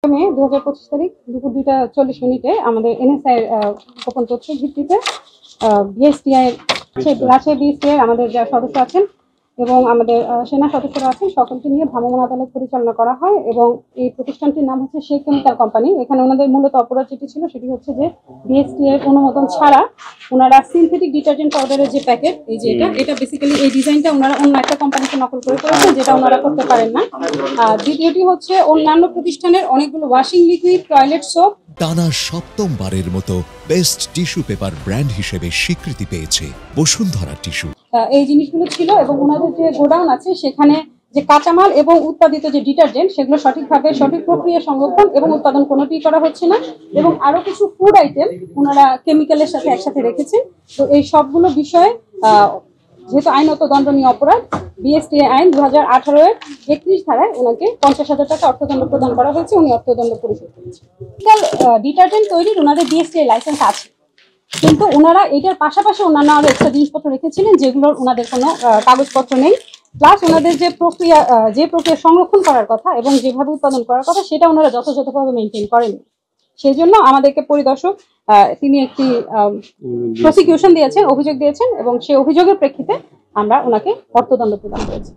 মে 2025 তারিখ দুপুর 2:40 আমাদের এনএসআই গোপন তথ্যের ভিত্তিতে বিএসটিআই রাজশাহী বিএসটিআই আমাদের যারা সদস্য আছেন এবং আমাদের সেনা সদস্যরা আছেন সকলকে নিয়ে ভ্রাম্যমাণ আদালত পরিচালনা করা হয় এবং এই প্রতিষ্ঠানটির নাম হচ্ছে শেখ কেমিক্যাল কোম্পানি। এখানে ওনাদের মূলত অপরাধ যেটি ছিল সেটি হচ্ছে যে বিএসটিআই এর অনুমোদন ছাড়া ওনারা সিনথেটিক ডিটারজেন্ট পাউডারের যে প্যাকেট, এই যে এটা বেসিক্যালি এই ডিজাইনটা ওনারা অন্য একটা কোম্পানিকে নকল করে করেছে, যেটা ওনারা করতে পারেন না। দ্বিতীয়টি হচ্ছে অন্যান্য প্রতিষ্ঠানের অনেকগুলো ওয়াশিং লিকুইড, টয়লেট সোপ টানা সপ্তমবারের মতো বেস্ট টিস্যু পেপার ব্র্যান্ড হিসেবে স্বীকৃতি পেয়েছে বসুন্ধরা টিস্যু। এই জিনিসগুলো ছিল এবং ওনাদের যে গোডাউন আছে সেখানে যে কাঁচামাল এবং উৎপাদিত যে ডিটারজেন্ট সেগুলো সঠিকভাবে সঠিক প্রক্রিয়া সংরক্ষণ এবং উৎপাদন কোনোটিই করা হচ্ছে না এবং আরো কিছু ফুড আইটেম ওনারা কেমিক্যালের সাথে একসাথে রেখেছেন। তো এই সবগুলো বিষয়ে যেহেতু আইনত দণ্ডনীয় অপরাধ, বিএসটিআই আইন 2018 এর 31 ধারায় ওনাকে 50,000 টাকা অর্থদণ্ড প্রদান করা হয়েছে। উনি অর্থদণ্ড পরিশোধ করেছেন। ডিটারজেন্ট তৈরির ওনাদের বিএসটিআই লাইসেন্স আছে, কিন্তু ওনারা এটার পাশাপাশি অন্যান্য আরো এক্সট্রা জিনিসপত্র রেখেছিলেন যেগুলোর ওনাদের কোনো কাগজপত্র নেই। প্লাস ওনাদের যে প্রক্রিয়া সংরক্ষণ করার কথা এবং যেভাবে উৎপাদন করার কথা সেটা ওনারা যথাযথভাবে মেনটেন করেননি। সেই জন্য আমাদেরকে পরিদর্শক তিনি একটি প্রসিকিউশন দিয়েছেন, অভিযোগ দিয়েছেন এবং সেই অভিযোগের প্রেক্ষিতে আমরা ওনাকে অর্থদণ্ড প্রদান করেছি।